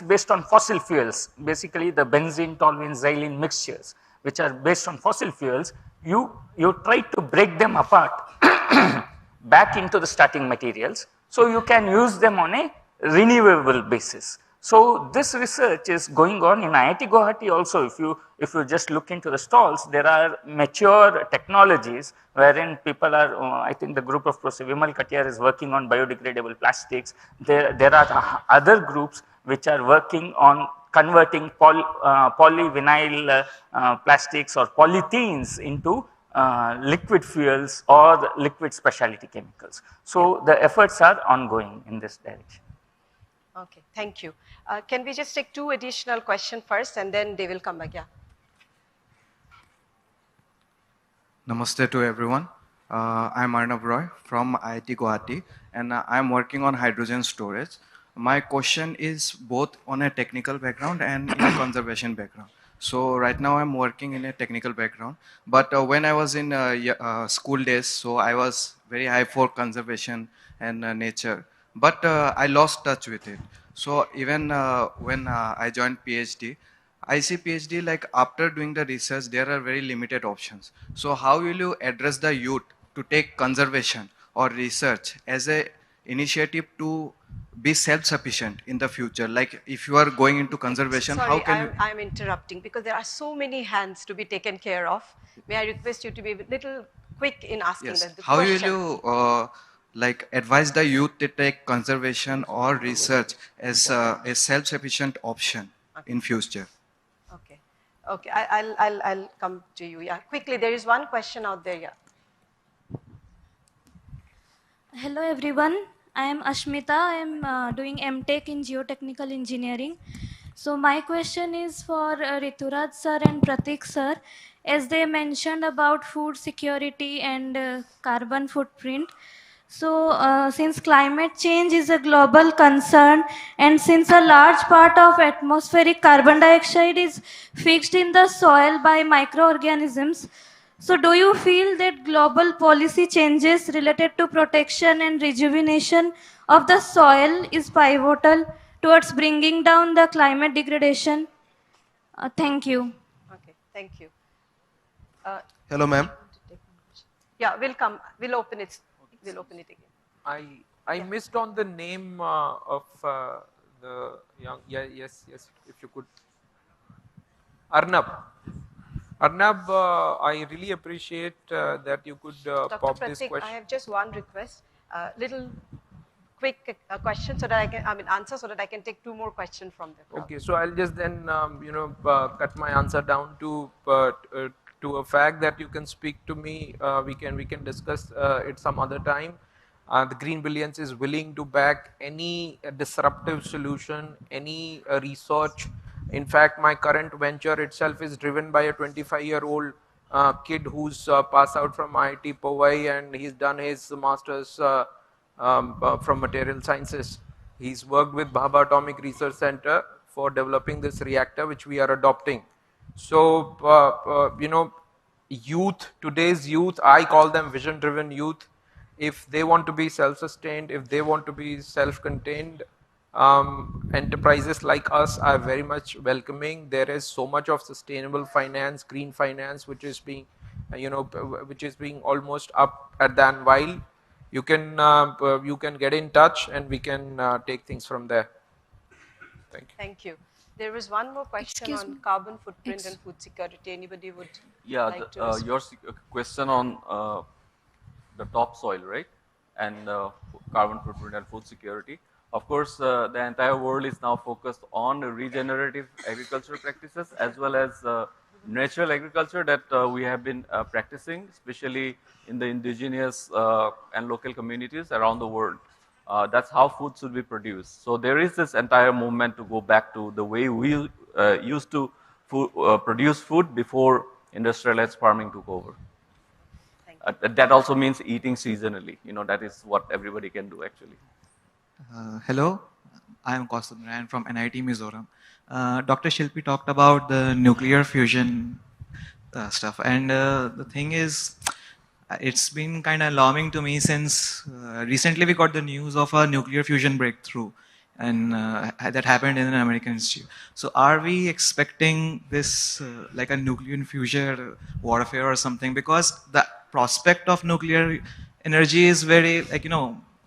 Speaker 5: based on fossil fuels, basically the benzene, toluene, xylene mixtures which are based on fossil fuels, you try to break them apart back into the starting materials, so you can use them on a renewable basis. So this research is going on in IIT Guwahati also. If you just look into the stalls, there are mature technologies wherein people are, I think the group of Professor Vimal Katiyar is working on biodegradable plastics. There are other groups which are working on converting polyvinyl plastics or polythenes into liquid fuels or liquid specialty chemicals. So the efforts are ongoing in this direction.
Speaker 1: Okay, thank you. Can we just take two additional questions first and then they will come back? Yeah.
Speaker 11: Namaste to everyone. I'm Arnav Roy from IIT Guwahati, and I'm working on hydrogen storage. My question is both on a technical background and in a conservation background. So right now I'm working in a technical background, but when I was in school days, so I was very high for conservation and nature, but I lost touch with it. So even when I joined PhD, I see PhD like after doing the research, there are very limited options. So how will you address the youth to take conservation or research as a initiative to be self-sufficient in the future? Like if you are going into conservation,
Speaker 1: Sorry,
Speaker 11: how can
Speaker 1: I'm interrupting because there are so many hands to be taken care of. May I request you to be a little quick in asking the question?
Speaker 11: How will you like advise the youth to take conservation or research as a self-sufficient option in future?
Speaker 1: Okay, okay, I'll come to you. Yeah, quickly. There is one question out there. Yeah.
Speaker 12: Hello everyone. I am Ashmita. I am doing MTech in Geotechnical Engineering. So my question is for Rituraj sir and Pratik sir, as they mentioned about food security and carbon footprint. So since climate change is a global concern, and since a large part of atmospheric carbon dioxide is fixed in the soil by microorganisms, so do you feel that global policy changes related to protection and rejuvenation of the soil is pivotal towards bringing down the climate degradation? Thank you.
Speaker 1: Thank you.
Speaker 13: Hello, ma'am.
Speaker 1: Yeah, we'll open it. We'll open it again.
Speaker 6: I missed on the name of the young, yes, if you could. Arnab. Arnab, I really appreciate that you could pop
Speaker 1: Pratik,
Speaker 6: this question.
Speaker 1: I have just one request. Little quick question so that answer so that I can take 2 more questions from the crowd.
Speaker 6: Okay, so I'll just then, cut my answer down to a fact that you can speak to me. We can discuss it some other time. The Green Billions is willing to back any disruptive solution, any research. In fact, my current venture itself is driven by a 25-year-old kid who's passed out from IIT Powai, and he's done his master's from material sciences. He's worked with Bhabha Atomic Research Center for developing this reactor, which we are adopting. So, youth, today's youth, I call them vision-driven youth. If they want to be self-sustained, if they want to be self-contained, enterprises like us are very much welcoming. There is so much of sustainable finance, green finance, which is being, which is being almost up at the anvil. You can get in touch, and we can take things from there. Thank you.
Speaker 1: Thank you. There is one more question on carbon footprint and food security. Anybody would like to respond?
Speaker 4: Your question on the topsoil, right? And carbon footprint and food security. Of course, the entire world is now focused on regenerative agricultural practices as well as natural agriculture that we have been practicing, especially in the indigenous and local communities around the world. That's how food should be produced. So there is this entire movement to go back to the way we used to produce food before industrialized farming took over. That also means eating seasonally. That is what everybody can do actually.
Speaker 11: Hello, I am Kaustubh Narayan from NIT Mizoram. Dr. Shilpi talked about the nuclear fusion stuff, and the thing is, it's been kind of alarming to me since recently we got the news of a nuclear fusion breakthrough, and that happened in an American institute. So are we expecting this like a nuclear fusion warfare or something? Because the prospect of nuclear energy is very,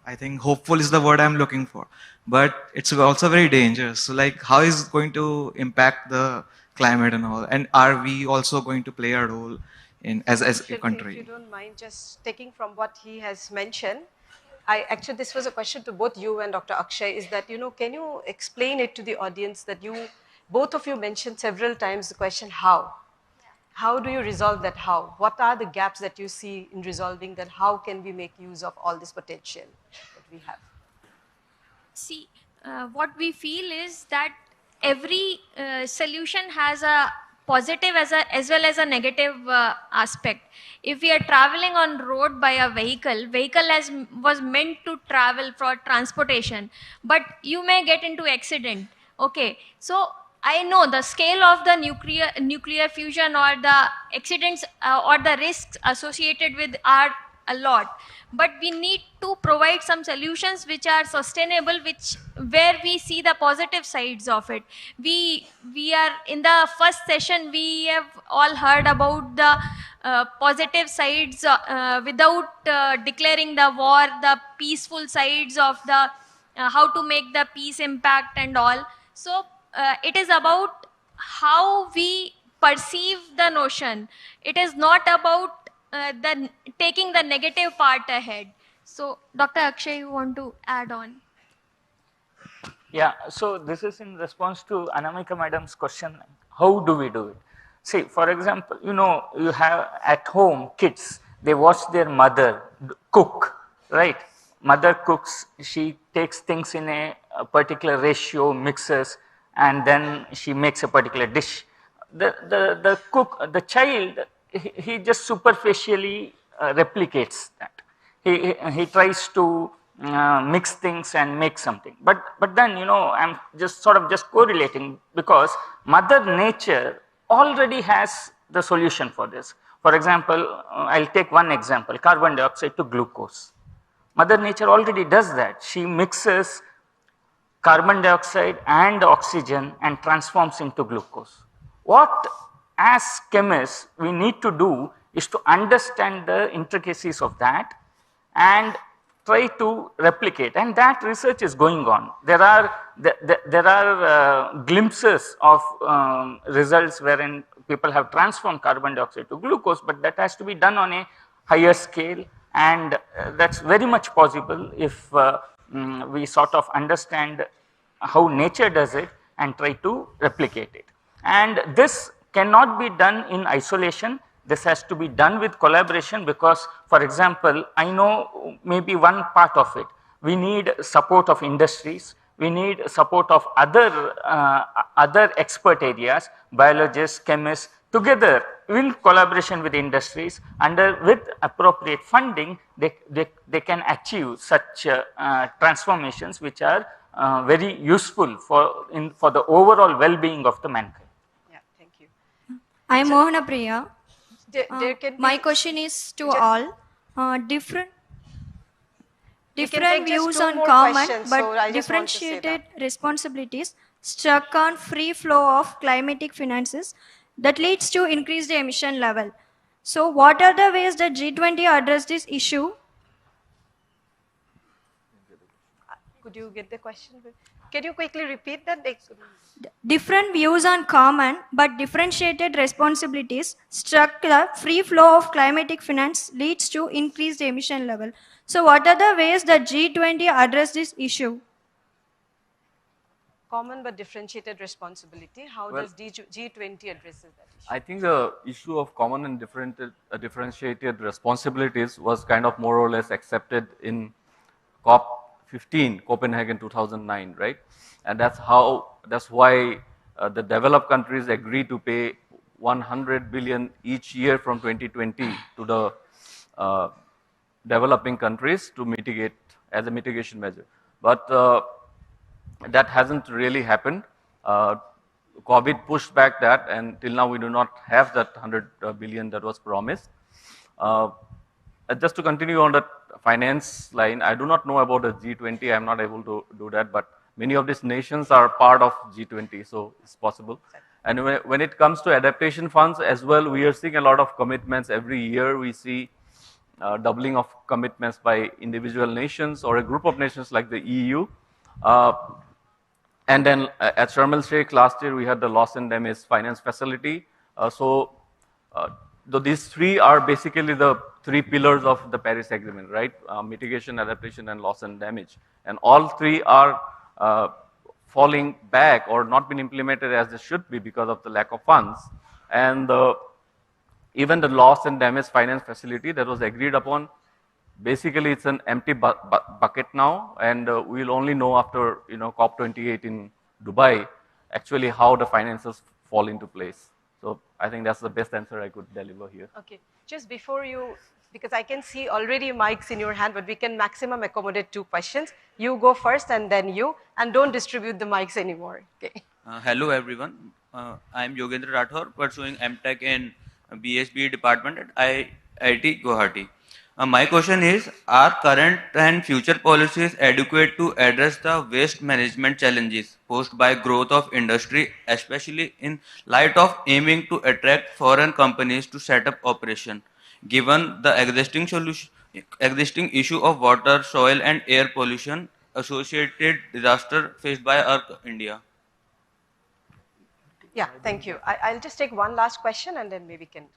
Speaker 11: I think hopeful is the word I'm looking for, but it's also very dangerous. So how is it going to impact the climate and all? And are we also going to play a role in as a country?
Speaker 1: If you don't mind just taking from what he has mentioned, actually this was a question to both you and Dr. Akshay, is that, can you explain it to the audience that both of you mentioned several times the question how? How do you resolve that how? What are the gaps that you see in resolving that? How can we make use of all this potential that we have?
Speaker 2: See, what we feel is that every solution has a positive as well as a negative aspect. If we are traveling on road by a vehicle was meant to travel for transportation, but you may get into accident. Okay, so I know the scale of the nuclear fusion or the accidents or the risks associated with are a lot, but we need to provide some solutions which are sustainable, where we see the positive sides of it. We are in the first session, we have all heard about the positive sides without declaring the war, the peaceful sides of the how to make the peace impact and all. So it is about how we perceive the notion. It is not about taking the negative part ahead. So, Dr. Akshay, you want to add on?
Speaker 5: Yeah, so this is in response to Anamika madam's question, how do we do it? See, for example, you have at home kids, they watch their mother cook, right? Mother cooks, she takes things in a particular ratio, mixes, and then she makes a particular dish. The cook, the child, he just superficially replicates that. He tries to mix things and make something. But then, I'm just correlating, because Mother Nature already has the solution for this. For example, I'll take one example, carbon dioxide to glucose. Mother Nature already does that. She mixes carbon dioxide and oxygen and transforms into glucose. What as chemists we need to do is to understand the intricacies of that and try to replicate, and that research is going on. There are glimpses of results wherein people have transformed carbon dioxide to glucose, but that has to be done on a higher scale, and that's very much possible if we sort of understand how nature does it and try to replicate it. And this cannot be done in isolation. This has to be done with collaboration because, for example, I know maybe one part of it. We need support of industries. We need support of other expert areas, biologists, chemists, together in collaboration with industries, with appropriate funding, they can achieve such transformations which are very useful for the overall well-being of the mankind.
Speaker 1: Yeah, thank you.
Speaker 12: I am Mohana Priya. My
Speaker 1: be,
Speaker 12: question is to all. Different views on
Speaker 1: common
Speaker 12: but
Speaker 1: so
Speaker 12: differentiated responsibilities struck on free flow of climatic finances that leads to increased emission level. So what are the ways that G20 address this issue?
Speaker 1: Could you get the question? Can you quickly repeat that?
Speaker 12: Different views on common but differentiated responsibilities struck the free flow of climatic finance leads to increased emission level. So what are the ways that G20 address this issue?
Speaker 1: Common but differentiated responsibility. How does G20 address that issue?
Speaker 4: I think the issue of common and differentiated responsibilities was kind of more or less accepted in COP15, Copenhagen 2009, right? And that's why the developed countries agreed to pay 100 billion each year from 2020 to the developing countries to mitigate as a mitigation measure. But that hasn't really happened. COVID pushed back that, and till now we do not have that 100 billion that was promised. Just to continue on that finance line, I do not know about the G20. I'm not able to do that, but many of these nations are part of G20, so it's possible. And when it comes to adaptation funds as well, we are seeing a lot of commitments. Every year we see doubling of commitments by individual nations or a group of nations like the EU. And then at Sharm el Sheikh last year, we had the loss and damage finance facility. So these three are basically the three pillars of the Paris Agreement, right? Mitigation, adaptation, and loss and damage. And all three are falling back or not been implemented as they should be because of the lack of funds. And even the loss and damage finance facility that was agreed upon, basically it's an empty bucket now, and we'll only know after COP28 in Dubai actually how the finances fall into place. So I think that's the best answer I could deliver here.
Speaker 1: Okay, just before you, because I can see already mics in your hand, but we can maximum accommodate 2 questions. You go first and then you, and don't distribute the mics anymore. Okay.
Speaker 14: Hello everyone. I am Yogendra Rathore, pursuing MTech in BSB department at IIT Guwahati. My question is, are current and future policies adequate to address the waste management challenges posed by growth of industry, especially in light of aiming to attract foreign companies to set up operation, given the existing issue of water, soil and air pollution associated disaster faced by our India?
Speaker 1: Yeah, thank you. I'll just take one last question and then maybe can close.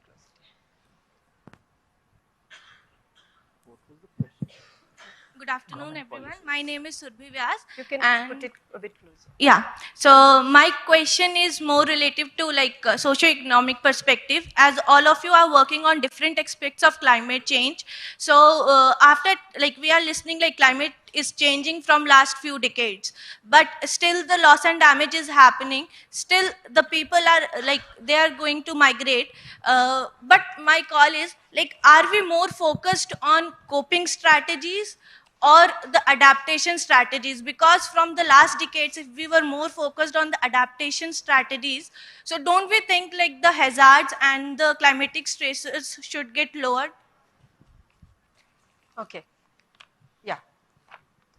Speaker 9: Good afternoon, everyone. My name is Surbhi Vyas.
Speaker 1: You can put it a bit closer.
Speaker 9: Yeah. So my question is more relative to socio-economic perspective, as all of you are working on different aspects of climate change. So after we are listening, climate is changing from last few decades, but still the loss and damage is happening. Still the people are they are going to migrate. But my call is are we more focused on coping strategies or the adaptation strategies? Because from the last decades, if we were more focused on the adaptation strategies, so don't we think the hazards and the climatic stresses should get lowered?
Speaker 1: Okay. Yeah.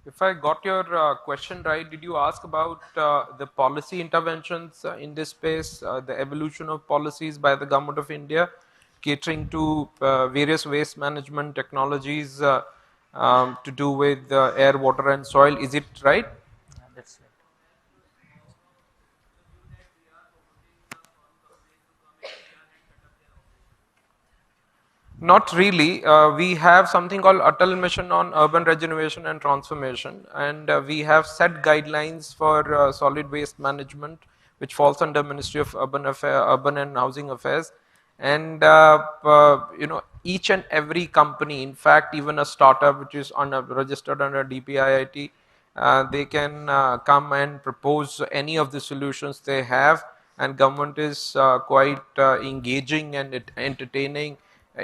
Speaker 6: If I got your question right, did you ask about the policy interventions in this space, the evolution of policies by the Government of India, catering to various waste management technologies to do with air, water and soil? Is it right?
Speaker 5: That's right.
Speaker 6: Not really. We have something called Atal Mission on Urban Regeneration and Transformation, and we have set guidelines for solid waste management, which falls under Ministry of Urban and Housing Affairs. And you know, each and every company, in fact, even a startup which is registered under DPIIT, they can come and propose any of the solutions they have, and government is quite engaging and entertaining.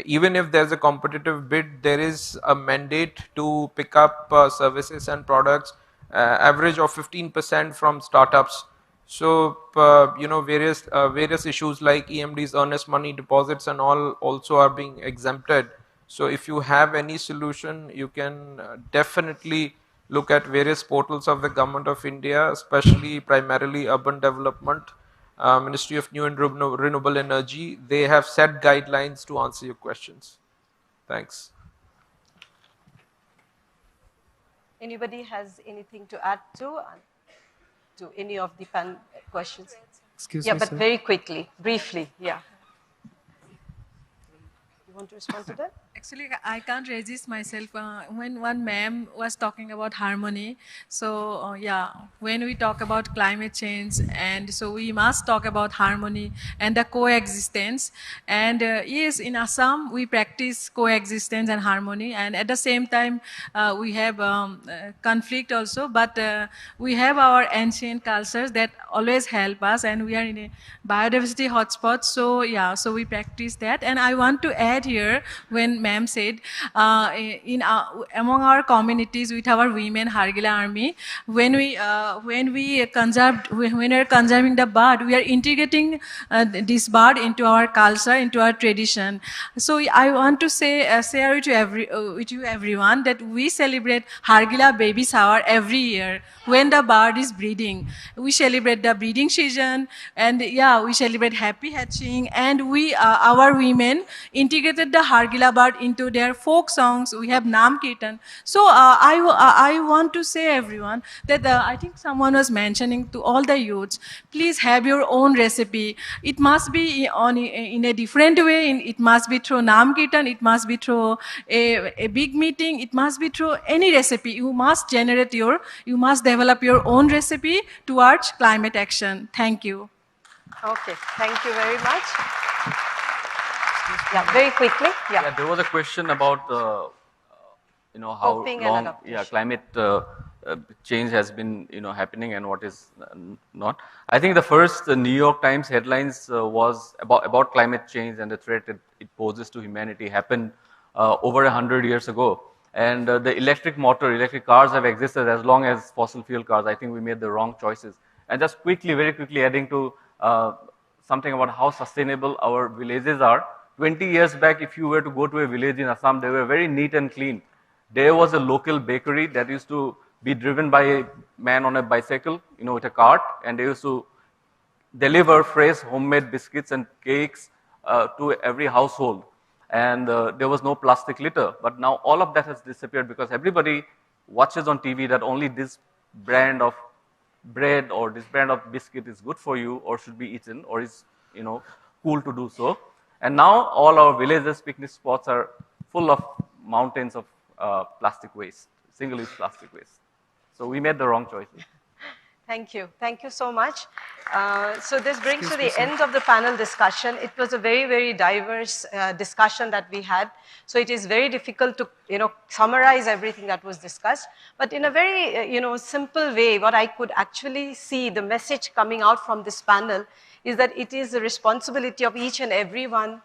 Speaker 6: Even if there's a competitive bid, there is a mandate to pick up services and products, average of 15% from startups. So, you know, various issues like EMDs, earnest money deposits and all also are being exempted. So if you have any solution, you can definitely look at various portals of the Government of India, especially primarily urban development, Ministry of New and Renewable Energy. They have set guidelines to answer your questions. Thanks.
Speaker 1: Anybody has anything to add to any of the questions?
Speaker 15: Excuse
Speaker 1: me, but
Speaker 15: sir.
Speaker 1: very quickly, briefly, yeah. You want to respond to that?
Speaker 3: Actually, I can't resist myself when one ma'am was talking about harmony. So yeah, when we talk about climate change, and so we must talk about harmony and the coexistence. And yes, in Assam, we practice coexistence and harmony. And at the same time, we have conflict also, but we have our ancient cultures that always help us, and we are in a biodiversity hotspot. So yeah, so we practice that. And I want to add here, when ma'am said, among our communities with our women Hargila army, when we are conserving the bird, we are integrating this bird into our culture, into our tradition. So I want to share with you everyone that we celebrate Hargila baby shower every year when the bird is breeding. We celebrate the breeding season, and yeah, we celebrate happy hatching, and we our women integrated the Hargila bird into their folk songs. We have Nam Kirtan. So I want to say everyone that I think someone was mentioning to all the youths, please have your own recipe. It must be in a different way. It must be through Nam Kirtan. It must be through a big meeting. It must be through any recipe. You must develop your own recipe towards climate action. Thank you.
Speaker 1: Okay, thank you very much. Yeah, very quickly. Yeah.
Speaker 4: There was a question about you know, how long climate change has been, you know, happening and what is not. I think the first New York Times headlines was about climate change and the threat it poses to humanity happened over 100 years ago. And the electric cars have existed as long as fossil fuel cars. I think we made the wrong choices. And just quickly, very quickly adding to something about how sustainable our villages are. 20 years back, if you were to go to a village in Assam, they were very neat and clean. There was a local bakery that used to be driven by a man on a bicycle, you know, with a cart, and they used to deliver fresh homemade biscuits and cakes to every household. And there was no plastic litter. But now all of that has disappeared because everybody watches on TV that only this brand of bread or this brand of biscuit is good for you or should be eaten or is, you know, cool to do so. And now all our villages, picnic spots are full of mountains of plastic waste, single-use plastic waste. So we made the wrong choices.
Speaker 1: Thank you. Thank you so much. So this brings to the end of the panel discussion. It was a very, very diverse discussion that we had. So it is very difficult to, you know, summarize everything that was discussed. But in a very, you know, simple way, what I could actually see, the message coming out from this panel is that it is the responsibility of each and everyone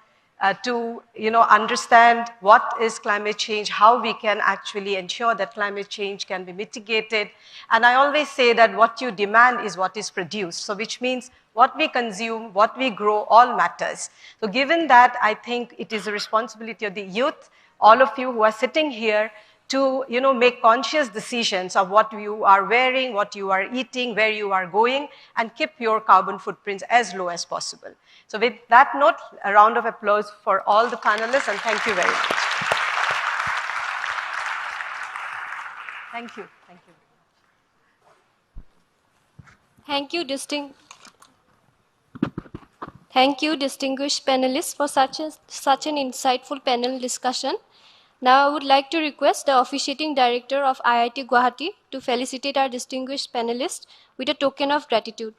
Speaker 1: to, you know, understand what is climate change, how we can actually ensure that climate change can be mitigated. And I always say that what you demand is what is produced. So which means what we consume, what we grow, all matters. So given that, I think it is the responsibility of the youth, all of you who are sitting here, to, make conscious decisions of what you are wearing, what you are eating, where you are going, and keep your carbon footprints as low as possible. So with that note, a round of applause for all the panelists, and thank you very much. Thank you. Thank you.
Speaker 15: Thank you, distinguished panelists, for such an insightful panel discussion. Now I would like to request the officiating director of IIT Guwahati to felicitate our distinguished panelists with a token of gratitude.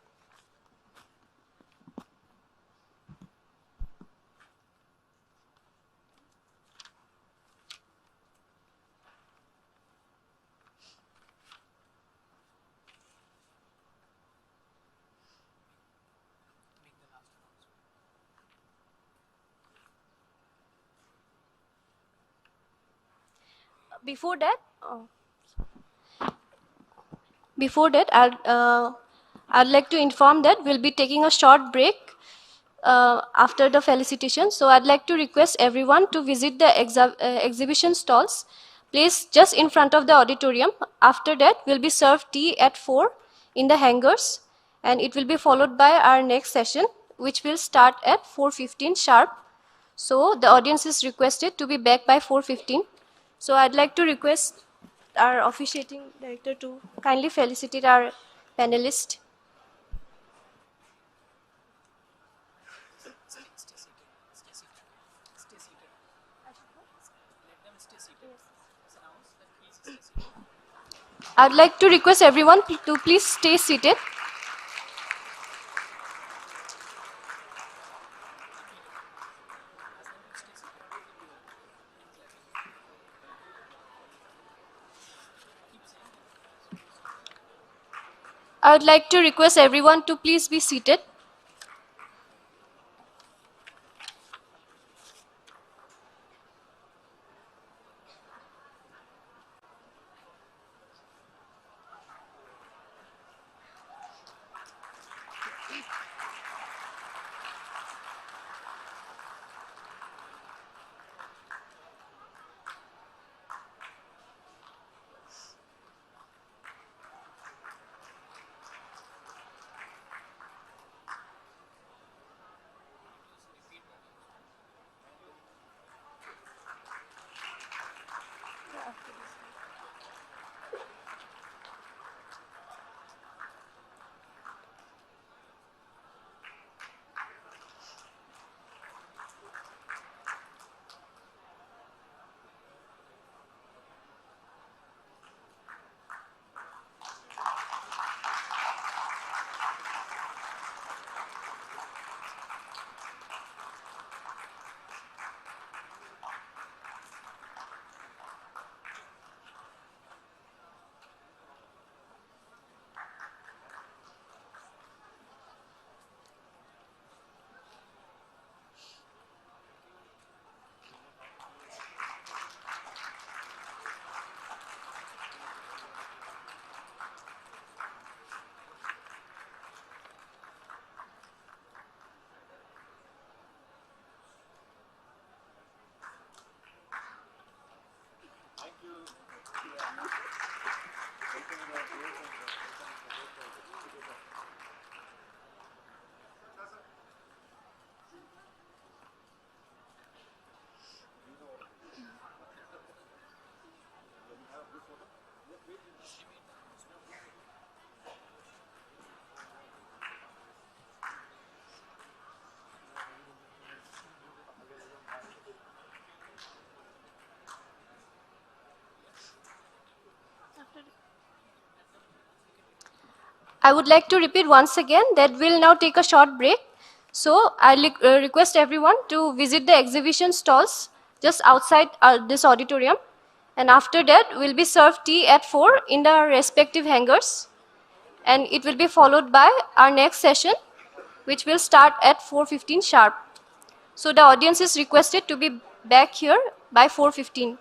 Speaker 15: Before that, I'd like to inform that we'll be taking a short break after the felicitation. So I'd like to request everyone to visit the exhibition stalls placed just in front of the auditorium. After that, we'll be served tea at 4 in the hangars, and it will be followed by our next session, which will start at 4:15 sharp. So the audience is requested to be back by 4:15. So I'd like to request our officiating director to kindly felicitate our panelists. I'd like to request everyone to please stay seated. I would like to request everyone to please be seated. I would like to repeat once again that we'll now take a short break. So I request everyone to visit the exhibition stalls just outside this auditorium. And after that, we'll be served tea at 4 in the respective hangars. And it will be followed by our next session, which will start at 4:15 sharp. So the audience is requested to be back here by 4:15.